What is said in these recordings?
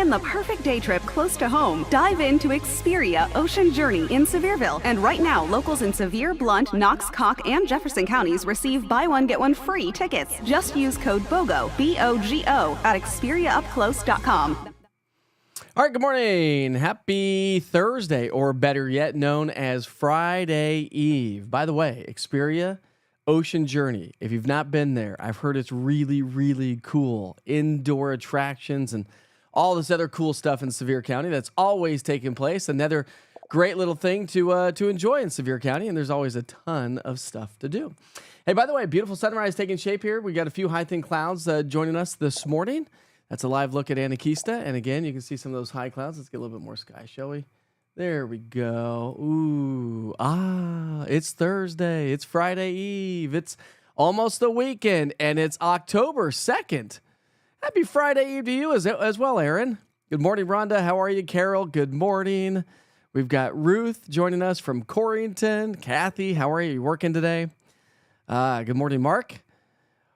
Plan the perfect day trip close to home. Dive into Xperia Ocean Journey in Sevierville. And right now, locals in Sevier, Blount, Knox, Cocke, and Jefferson counties receive buy one, get one free tickets. Just use code BOGO, B-O-G-O, at XperiaUpClose.com. All right, good morning. Happy Thursday, or better yet, known as Friday Eve. By the way, Xperia Ocean Journey. If you've not been there, I've heard it's really, really cool. Indoor attractions and all this other cool stuff in Sevier County that's always taking place. Another great little thing to enjoy in Sevier County, and there's always a ton of stuff to do. Hey, by the way, beautiful sunrise taking shape here. We got a few high thin clouds joining us this morning. That's a live look at Anakeesta. And again, you can see some of those high clouds. Let's get a little bit more sky, shall we? There we go. Ooh, it's Thursday. It's Friday Eve. It's almost the weekend, and it's October 2nd. Happy Friday Eve to you as well, Aaron. Good morning, Rhonda. How are you, Carol? Good morning. We've got Ruth joining us from Corrington. Kathy, how are you? You working today? Good morning, Mark.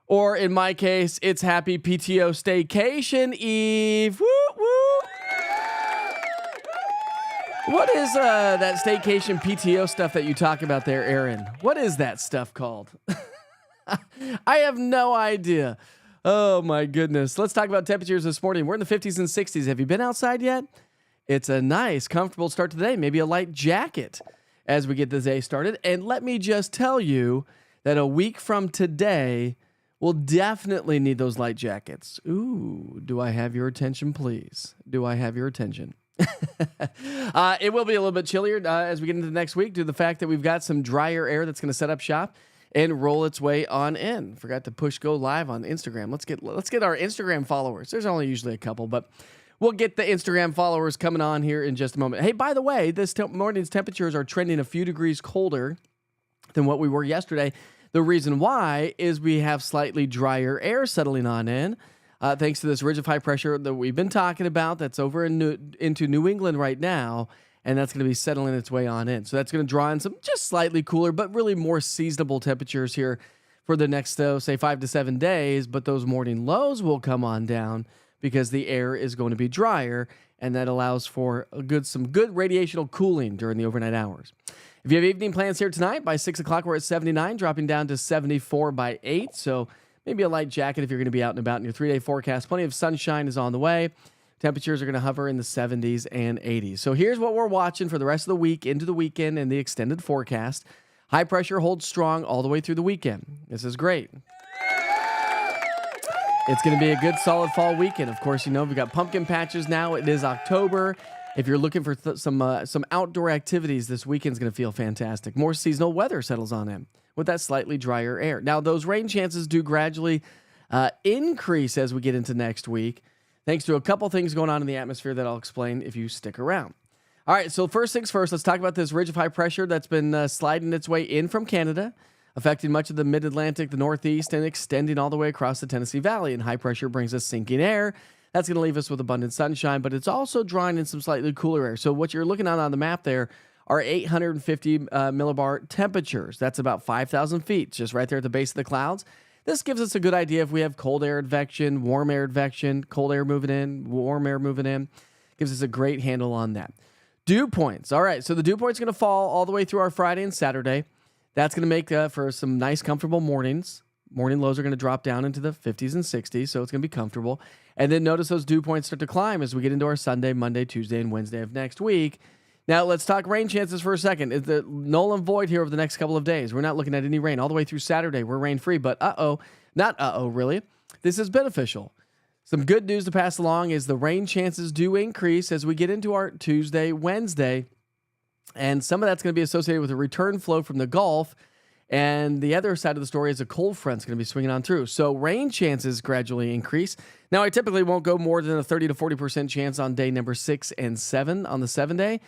Or in my case, it's happy PTO staycation Eve. Woo, woo. What is that staycation PTO stuff that you talk about there, Aaron? What is that stuff called? I have no idea. Oh, my goodness. Let's talk about temperatures this morning. We're in the 50s and 60s. Have you been outside yet? It's a nice, comfortable start to the day. Maybe a light jacket as we get the day started. And let me just tell you that a week from today, we'll definitely need those light jackets. Ooh, do I have your attention, please? Do I have your attention? It will be a little bit chillier as we get into next week due to the fact that we've got some drier air that's going to set up shop and roll its way on in. Forgot to push go live on Instagram. Let's get our Instagram followers. There's only usually a couple, but we'll get the Instagram followers coming on here in just a moment. Hey, by the way, this morning's temperatures are trending a few degrees colder than what we were yesterday. The reason why is we have slightly drier air settling on in, thanks to this ridge of high pressure that we've been talking about that's over into New England right now, and that's going to be settling its way on in. So that's going to draw in some just slightly cooler, but really more seasonable temperatures here for the next, say, 5 to 7 days, but those morning lows will come on down because the air is going to be drier, and that allows for some good radiational cooling during the overnight hours. If you have evening plans here tonight, by 6 o'clock, we're at 79, dropping down to 74 by 8. So maybe a light jacket if you're going to be out and about in your 3-day forecast. Plenty of sunshine is on the way. Temperatures are going to hover in the 70s and 80s. So here's what we're watching for the rest of the week, into the weekend, and the extended forecast. High pressure holds strong all the way through the weekend. This is great. It's going to be a good, solid fall weekend. Of course, we've got pumpkin patches now. It is October. If you're looking for some outdoor activities, this weekend's going to feel fantastic. More seasonal weather settles on in with that slightly drier air. Now, those rain chances do gradually increase as we get into next week, thanks to a couple things going on in the atmosphere that I'll explain if you stick around. All right, so first things first, let's talk about this ridge of high pressure that's been sliding its way in from Canada, affecting much of the mid-Atlantic, the Northeast, and extending all the way across the Tennessee Valley. And high pressure brings us sinking air. That's going to leave us with abundant sunshine, but it's also drawing in some slightly cooler air. So what you're looking at on the map there are 850 millibar temperatures. That's about 5,000 feet, just right there at the base of the clouds. This gives us a good idea if we have cold air advection, warm air advection, cold air moving in, warm air moving in. Gives us a great handle on that. Dew points. All right, so the dew point's going to fall all the way through our Friday and Saturday. That's going to make for some nice, comfortable mornings. Morning lows are going to drop down into the 50s and 60s, so it's going to be comfortable. And then notice those dew points start to climb as we get into our Sunday, Monday, Tuesday, and Wednesday of next week. Now, let's talk rain chances for a second. It's the null and void here over the next couple of days. We're not looking at any rain all the way through Saturday. We're rain-free, but not really. This is beneficial. Some good news to pass along is the rain chances do increase as we get into our Tuesday, Wednesday, and some of that's going to be associated with a return flow from the Gulf. And the other side of the story is a cold front's going to be swinging on through. So rain chances gradually increase. Now, I typically won't go more than a 30 to 40% chance on day number 6 and 7 on the 7-day.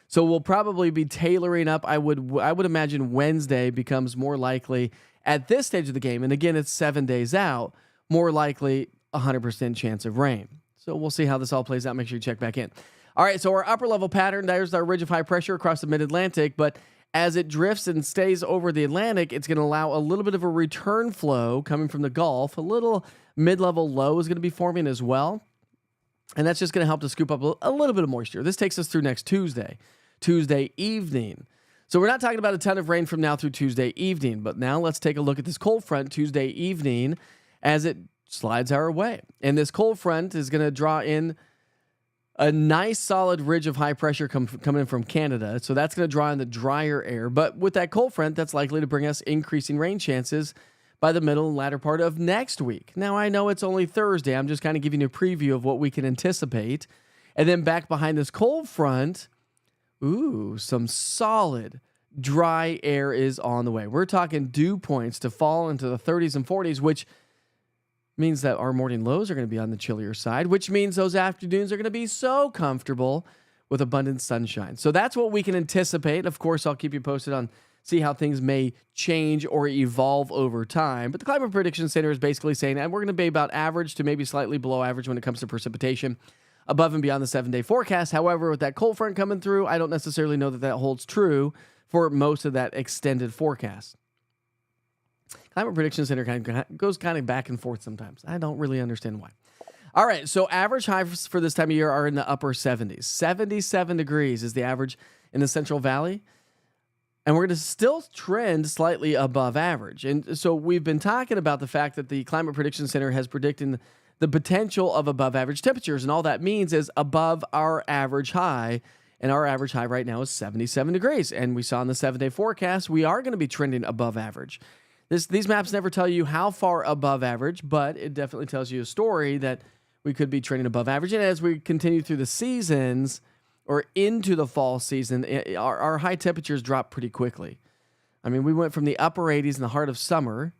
So we'll probably be tailoring up. I would imagine Wednesday becomes more likely at this stage of the game. And again, it's 7 days out, more likely 100% chance of rain. So we'll see how this all plays out. Make sure you check back in. All right, so our upper level pattern, there's our ridge of high pressure across the mid-Atlantic, but as it drifts and stays over the Atlantic, it's going to allow a little bit of a return flow coming from the Gulf. A little mid-level low is going to be forming as well. And that's just going to help to scoop up a little bit of moisture. This takes us through next Tuesday evening. So we're not talking about a ton of rain from now through Tuesday evening, but now let's take a look at this cold front Tuesday evening as it slides our way. And this cold front is going to draw in a nice solid ridge of high pressure coming in from Canada. So that's going to draw in the drier air. But with that cold front, that's likely to bring us increasing rain chances by the middle and latter part of next week. Now, I know it's only Thursday. I'm just kind of giving you a preview of what we can anticipate. And then back behind this cold front, some solid dry air is on the way. We're talking dew points to fall into the 30s and 40s, which means that our morning lows are going to be on the chillier side, which means those afternoons are going to be so comfortable with abundant sunshine. So that's what we can anticipate. Of course, I'll keep you posted on see how things may change or evolve over time. But the Climate Prediction Center is basically saying that we're going to be about average to maybe slightly below average when it comes to precipitation above and beyond the 7-day forecast. However, with that cold front coming through, I don't necessarily know that holds true for most of that extended forecast. Climate Prediction Center goes back and forth sometimes. I don't really understand why. All right, so average highs for this time of year are in the upper 70s. 77 degrees is the average in the Central Valley. And we're going to still trend slightly above average. And so we've been talking about the fact that the Climate Prediction Center has predicted the potential of above average temperatures. And all that means is above our average high. And our average high right now is 77 degrees. And we saw in the 7-day forecast, we are going to be trending above average. These maps never tell you how far above average, but it definitely tells you a story that we could be trending above average. And as we continue through the seasons or into the fall season, our high temperatures drop pretty quickly. I mean, we went from the upper 80s in the heart of summer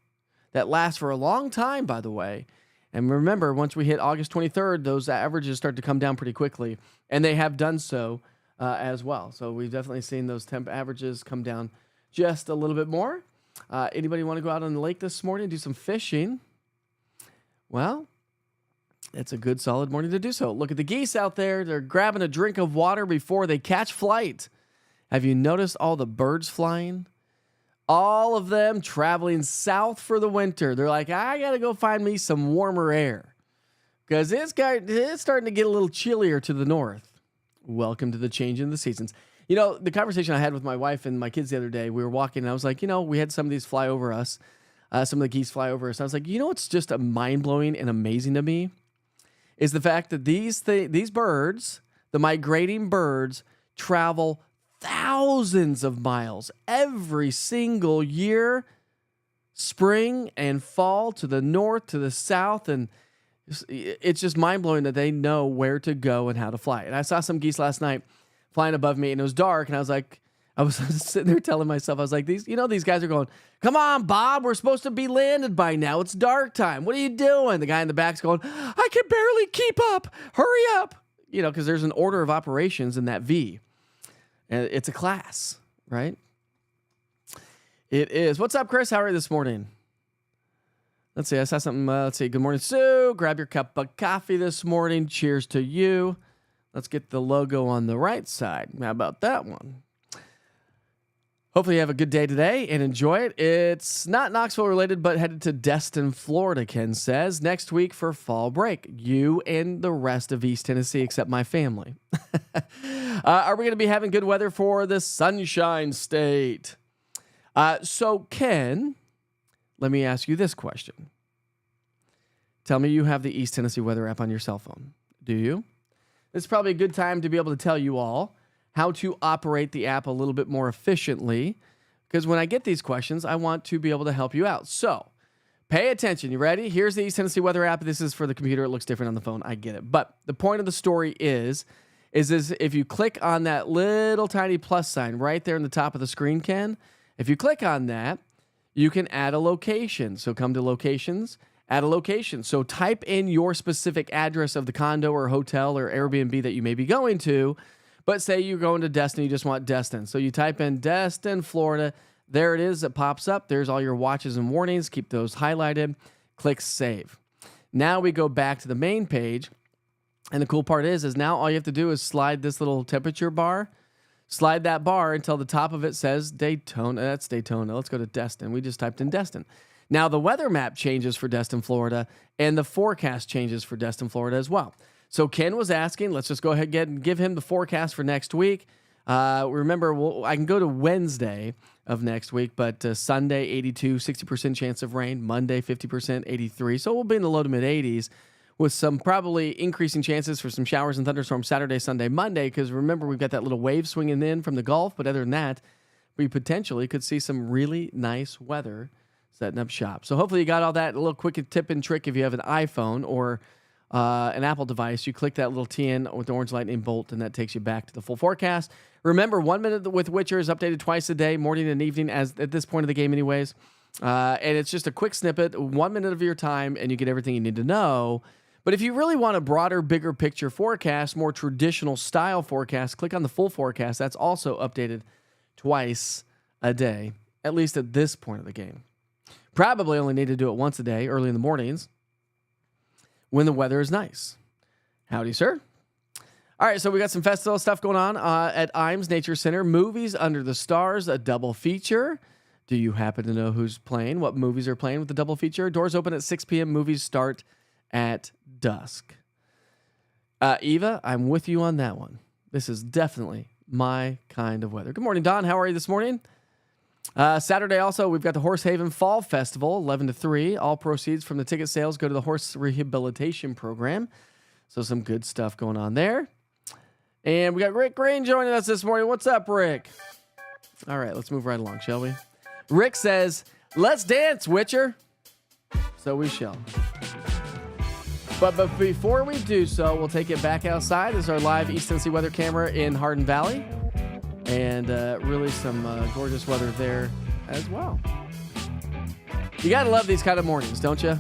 that lasts for a long time, by the way. And remember, once we hit August 23rd, those averages start to come down pretty quickly, and they have done so as well. So we've definitely seen those temp averages come down just a little bit more. Anybody want to go out on the lake this morning and do some fishing? Well, it's a good, solid morning to do so. Look at the geese out there. They're grabbing a drink of water before they catch flight. Have you noticed all the birds flying? All of them traveling south for the winter. They're like, I got to go find me some warmer air because it's starting to get a little chillier to the north. Welcome to the change in the seasons. You know, the conversation I had with my wife and my kids the other day, we were walking and I was like, we had some of these fly over us. Some of the geese fly over us. I was like, what's just mind-blowing and amazing to me is the fact that these birds, the migrating birds, travel thousands of miles every single year, spring and fall, to the north, to the south, and it's just mind-blowing that they know where to go and how to fly. And I saw some geese last night flying above me, and it was dark, and I was sitting there telling myself, I was like, these guys are going, come on, Bob, we're supposed to be landed by now. It's dark time. What are you doing? The guy in the back's going, I can barely keep up. Hurry up. Because there's an order of operations in that V. And it's a class, right? It is. What's up, Chris? How are you this morning? Let's see. I saw something. Let's see. Good morning, Sue. Grab your cup of coffee this morning. Cheers to you. Let's get the logo on the right side. How about that one? Hopefully you have a good day today and enjoy it. It's not Knoxville related, but headed to Destin, Florida, Ken says. Next week for fall break. You and the rest of East Tennessee, except my family. Are we going to be having good weather for the Sunshine State? So, Ken, let me ask you this question. Tell me you have the East Tennessee weather app on your cell phone. Do you? This is probably a good time to be able to tell you all how to operate the app a little bit more efficiently, because when I get these questions, I want to be able to help you out. So pay attention. You ready? Here's the East Tennessee weather app. This is for the computer. It looks different on the phone. I get it. But the point of the story is if you click on that little tiny plus sign right there in the top of the screen, Ken, if you click on that, you can add a location. So come to locations, add a location. So type in your specific address of the condo or hotel or Airbnb that you may be going to. But say you're going to Destin, you just want Destin. So you type in Destin, Florida. There it is. It pops up. There's all your watches and warnings. Keep those highlighted. Click Save. Now we go back to the main page. And the cool part is now all you have to do is slide this little temperature bar. Slide that bar until the top of it says Daytona. That's Daytona. Let's go to Destin. We just typed in Destin. Now the weather map changes for Destin, Florida, and the forecast changes for Destin, Florida as well. So Ken was asking, let's just go ahead and give him the forecast for next week. Remember, I can go to Wednesday of next week, but Sunday, 82, 60% chance of rain. Monday, 50%, 83. So we'll be in the low to mid 80s with some probably increasing chances for some showers and thunderstorms Saturday, Sunday, Monday, because remember, we've got that little wave swinging in from the Gulf. But other than that, we potentially could see some really nice weather setting up shop. So hopefully you got all that. A little quick tip and trick if you have an iPhone or an Apple device, you click that little TN with the orange lightning bolt, and that takes you back to the full forecast. Remember, 1 Minute with Witcher is updated twice a day, morning and evening, as at this point of the game anyways. And it's just a quick snippet, 1 minute of your time, and you get everything you need to know. But if you really want a broader, bigger picture forecast, more traditional style forecast, click on the full forecast. That's also updated twice a day, at least at this point of the game. Probably only need to do it once a day, early in the mornings, when the weather is nice. Howdy, sir. All right, so we got some festival stuff going on at Imes Nature Center. Movies Under the Stars, a double feature. Do you happen to know who's playing? What movies are playing with the double feature? Doors open at 6 p.m. Movies start at dusk. Eva, I'm with you on that one. This is definitely my kind of weather. Good morning, Don. How are you this morning? Saturday also, we've got the Horse Haven Fall Festival, 11 to 3. All proceeds from the ticket sales go to the horse rehabilitation program. So some good stuff going on there. And we got Rick Green joining us this morning. What's up, Rick? All right, let's move right along, shall we? Rick says, let's dance, Witcher. So we shall. But before we do so, we'll take it back outside. This is our live East Tennessee weather camera in Hardin Valley. And really some gorgeous weather there as well. You got to love these kind of mornings, don't you?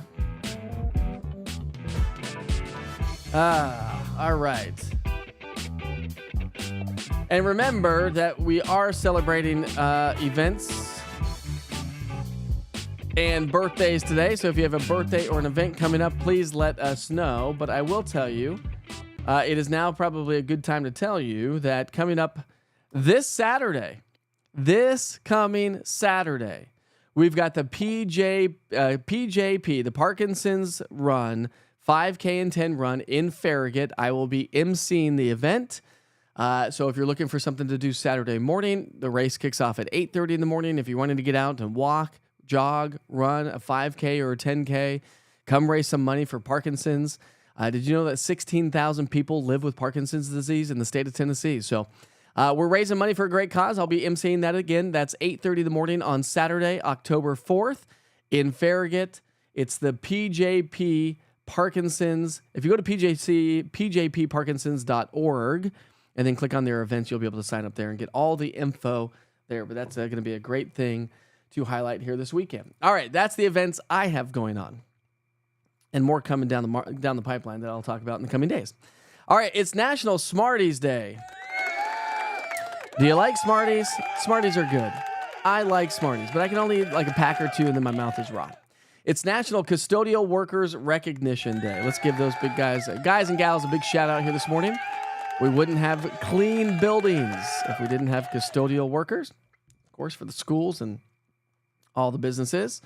All right. And remember that we are celebrating events and birthdays today. So if you have a birthday or an event coming up, please let us know. But I will tell you, it is now probably a good time to tell you that coming up this coming Saturday, we've got the PJP, the Parkinson's Run, 5K and 10 run in Farragut. I will be emceeing the event. So if you're looking for something to do Saturday morning, the race kicks off at 8:30 in the morning. If you wanted to get out and walk, jog, run a 5K or a 10K, come raise some money for Parkinson's. Did you know that 16,000 people live with Parkinson's disease in the state of Tennessee? So we're raising money for a great cause. I'll be emceeing that again. That's 8:30 in the morning on Saturday, October 4th in Farragut. It's the PJP Parkinson's. If you go to pjpparkinsons.org and then click on their events, you'll be able to sign up there and get all the info there. But that's going to be a great thing to highlight here this weekend. All right, that's the events I have going on, and more coming down the pipeline that I'll talk about in the coming days. All right, it's National Smarties Day. Do you like Smarties? Smarties are good. I like Smarties, but I can only eat like a pack or two and then my mouth is raw. It's National Custodial Workers Recognition Day. Let's give those big guys and gals a big shout out here this morning. We wouldn't have clean buildings if we didn't have custodial workers, of course, for the schools and all the businesses.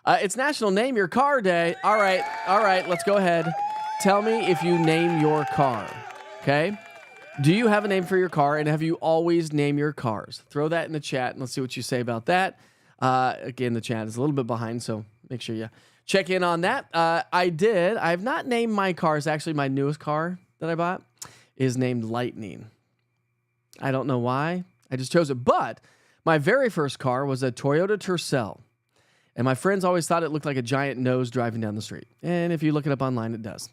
It's National Name Your Car Day. All right, let's go ahead. Tell me if you name your car, okay? Do you have a name for your car, and have you always named your cars? Throw that in the chat, and let's see what you say about that. Again, the chat is a little bit behind, so make sure you check in on that. I did. I have not named my cars. Actually, my newest car that I bought is named Lightning. I don't know why. I just chose it. But my very first car was a Toyota Tercel. And my friends always thought it looked like a giant nose driving down the street. And if you look it up online, it does.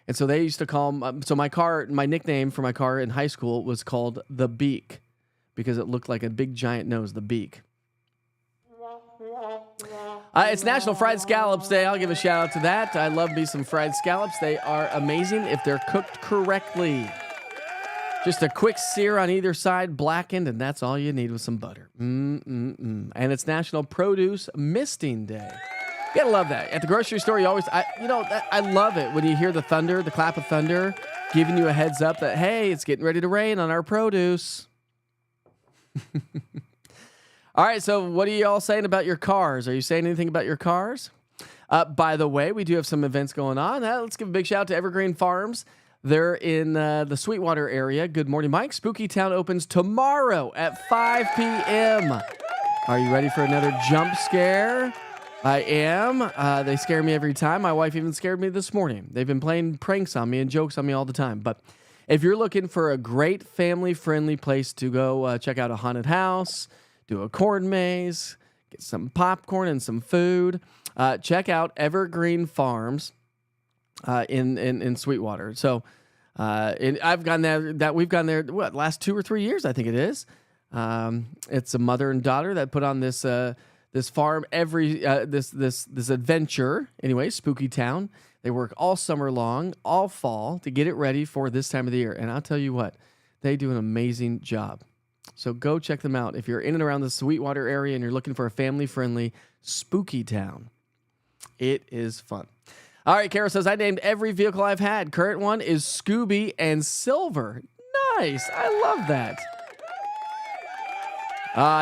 And so they used to call my nickname for my car in high school was called the Beak because it looked like a big giant nose, the Beak. It's National Fried Scallops Day. I'll give a shout out to that. I love me some fried scallops. They are amazing if they're cooked correctly. Just a quick sear on either side, blackened, and that's all you need with some butter. And it's National Produce Misting Day. You gotta love that. At the grocery store, you always, I love it when you hear the thunder, the clap of thunder, giving you a heads up that, hey, it's getting ready to rain on our produce. All right, so what are you all saying about your cars? Are you saying anything about your cars? By the way, we do have some events going on. Let's give a big shout out to Evergreen Farms. They're in the Sweetwater area. Good morning, Mike. Spooky Town opens tomorrow at 5 p.m. Are you ready for another jump scare? I am. They scare me every time. My wife even scared me this morning. They've been playing pranks on me and jokes on me all the time. But if you're looking for a great family-friendly place to go check out a haunted house, do a corn maze, get some popcorn and some food, check out Evergreen Farms in Sweetwater. So I've gone there. We've gone there. Last 2 or 3 years, I think it is. It's a mother and daughter that put on this farm this adventure. Anyway, Spooky Town. They work all summer long, all fall to get it ready for this time of the year. And I'll tell you what, they do an amazing job. So go check them out if you're in and around the Sweetwater area and you're looking for a family-friendly Spooky Town. It is fun. All right, Carol says, I named every vehicle I've had. Current one is Scooby and Silver. Nice. I love that.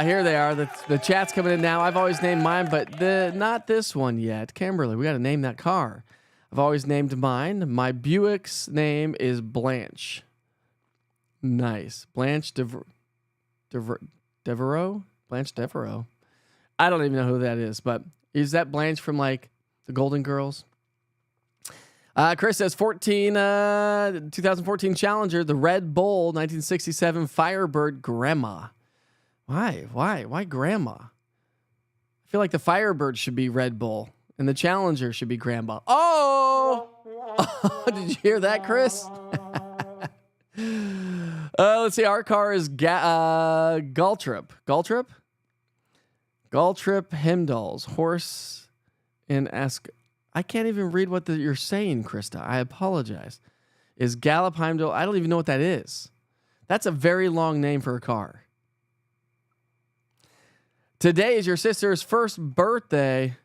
Here they are. The chat's coming in now. I've always named mine, but not this one yet. Kimberly, we got to name that car. I've always named mine. My Buick's name is Blanche. Nice. Blanche Devereaux? Blanche Devereaux. I don't even know who that is, but is that Blanche from like the Golden Girls? Chris says 2014 Challenger, the Red Bull 1967 Firebird Grandma. Why Grandma? I feel like the Firebird should be Red Bull and the Challenger should be Grandma. Oh! Did you hear that, Chris? Let's see. Our car is Galtrip. Galtrip Hemdall's horse in Ask. I can't even read what you're saying, Krista. I apologize. Is Gallup Heimdall? I don't even know what that is. That's a very long name for a car. Today is your sister's first birthday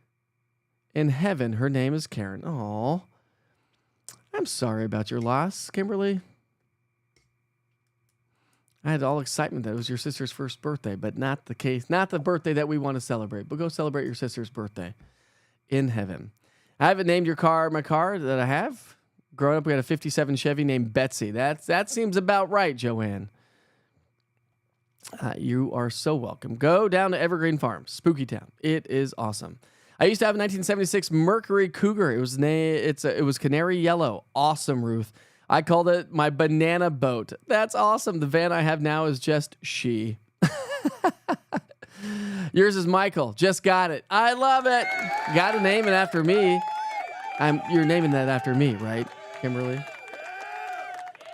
in heaven. Her name is Karen. Aw. I'm sorry about your loss, Kimberly. I had all excitement that it was your sister's first birthday, but not the case. Not the birthday that we want to celebrate. But go celebrate your sister's birthday in heaven. I haven't named my car that I have. Growing up, we had a 57 Chevy named Betsy. That seems about right, Joanne. You are so welcome. Go down to Evergreen Farms, Spooky Town. It is awesome. I used to have a 1976 Mercury Cougar. It was canary yellow. Awesome, Ruth. I called it my banana boat. That's awesome. The van I have now is just she. Yours is Michael. Just got it. I love it. Got to name it after me. You're naming that after me, right, Kimberly?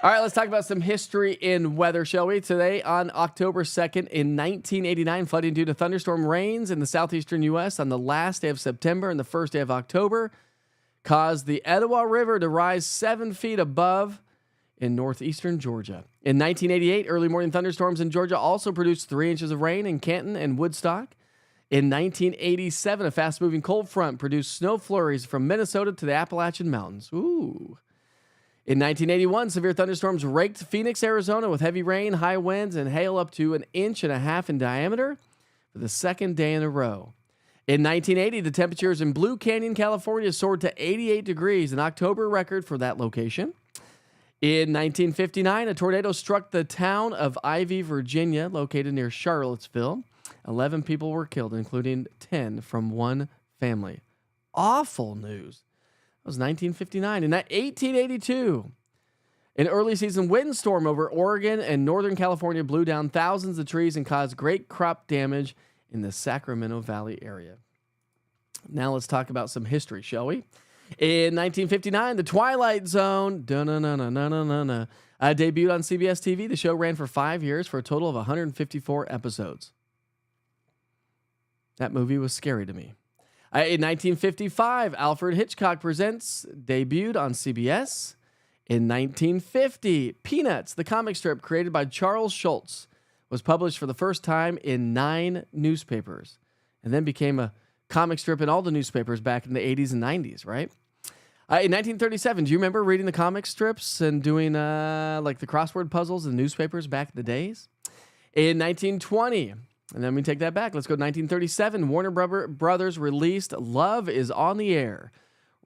All right, let's talk about some history in weather, shall we? Today on October 2nd in 1989, flooding due to thunderstorm rains in the southeastern U.S. on the last day of September and the first day of October caused the Etowah River to rise 7 feet above in northeastern Georgia. In 1988, early morning thunderstorms in Georgia also produced 3 inches of rain in Canton and Woodstock. In 1987, a fast-moving cold front produced snow flurries from Minnesota to the Appalachian Mountains. Ooh. In 1981, severe thunderstorms raked Phoenix, Arizona with heavy rain, high winds, and hail up to 1.5 inches in diameter for the second day in a row. In 1980, the temperatures in Blue Canyon, California soared to 88 degrees, an October record for that location. In 1959, a tornado struck the town of Ivy, Virginia, located near Charlottesville. 11 people were killed, including 10 from one family. Awful news. That was 1959. In 1882, an early season windstorm over Oregon and Northern California blew down thousands of trees and caused great crop damage in the Sacramento Valley area. Now let's talk about some history, shall we? In 1959, The Twilight Zone debuted on CBS TV. The show ran for 5 years for a total of 154 episodes. That movie was scary to me. In 1955, Alfred Hitchcock Presents debuted on CBS. In 1950, Peanuts, the comic strip created by Charles Schulz, was published for the first time in 9 newspapers and then became a comic strip in all the newspapers back in the 80s and 90s, right? In 1937, do you remember reading the comic strips and doing like the crossword puzzles in newspapers back in the days? In 1920, and then we take that back. Let's go to 1937. Warner Brothers released Love is on the Air.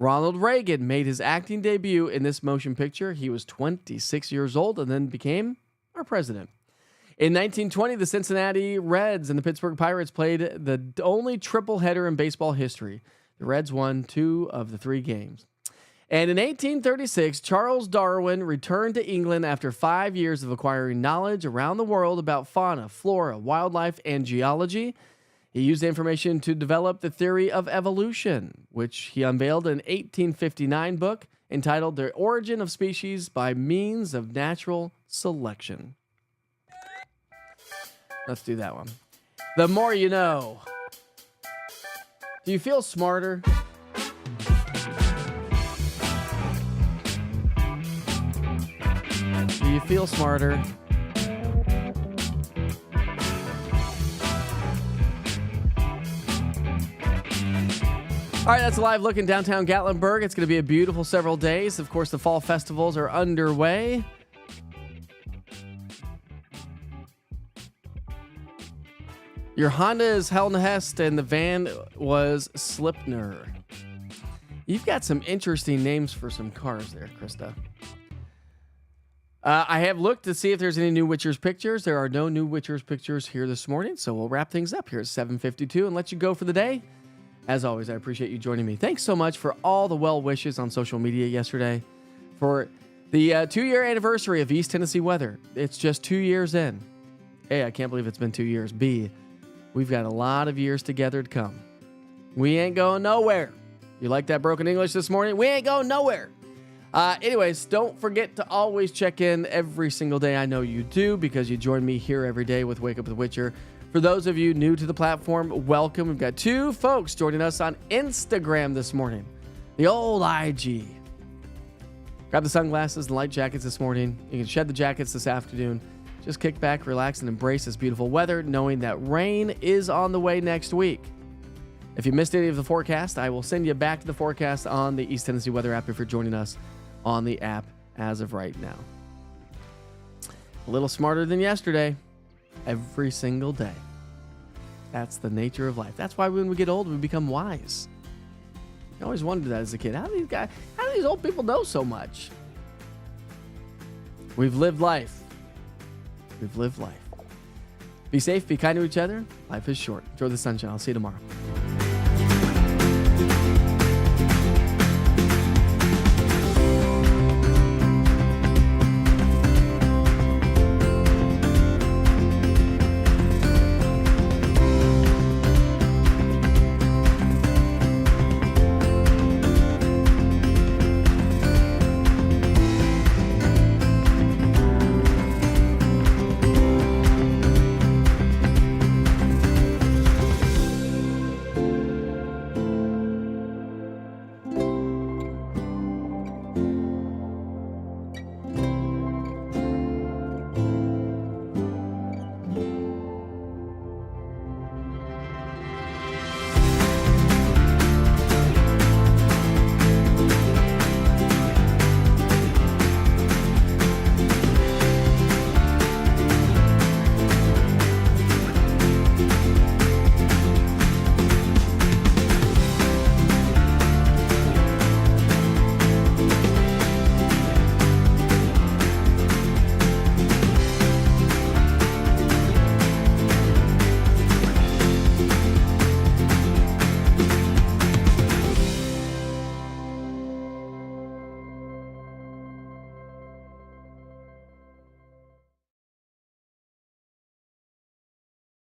Ronald Reagan made his acting debut in this motion picture. He was 26 years old and then became our president. In 1920, the Cincinnati Reds and the Pittsburgh Pirates played the only triple header in baseball history. The Reds won 2 of the 3 games. And in 1836, Charles Darwin returned to England after 5 years of acquiring knowledge around the world about fauna, flora, wildlife, and geology. He used the information to develop the theory of evolution, which he unveiled in an 1859 book entitled The Origin of Species by Means of Natural Selection. Let's do that one. The more you know. Do you feel smarter? Do you feel smarter? All right, that's a live look in downtown Gatlinburg. It's going to be a beautiful several days. Of course, the fall festivals are underway. Your Honda is Helnhest and the van was Slipner. You've got some interesting names for some cars there, Krista. I have looked to see if there's any new Witchers pictures. There are no new Witchers pictures here this morning, so we'll wrap things up here at 7:52 and let you go for the day. As always, I appreciate you joining me. Thanks so much for all the well wishes on social media yesterday. For the 2-year anniversary of East Tennessee Weather. It's just 2 years in. A, I can't believe it's been 2 years. B, we've got a lot of years together to come. We ain't going nowhere. You like that broken English this morning? We ain't going nowhere. Anyways, don't forget to always check in every single day. I know you do because you join me here every day with Wake Up with Witcher. For those of you new to the platform, welcome. We've got 2 folks joining us on Instagram this morning. The old IG. Grab the sunglasses and light jackets this morning. You can shed the jackets this afternoon. Just kick back, relax, and embrace this beautiful weather, knowing that rain is on the way next week. If you missed any of the forecast, I will send you back to the forecast on the East Tennessee Weather app if you're joining us on the app as of right now. A little smarter than yesterday. Every single day. That's the nature of life. That's why when we get old, we become wise. I always wondered that as a kid. How do these old people know so much? We've lived life. We've lived life. Be safe, be kind to each other. Life is short. Enjoy the sunshine. I'll see you tomorrow.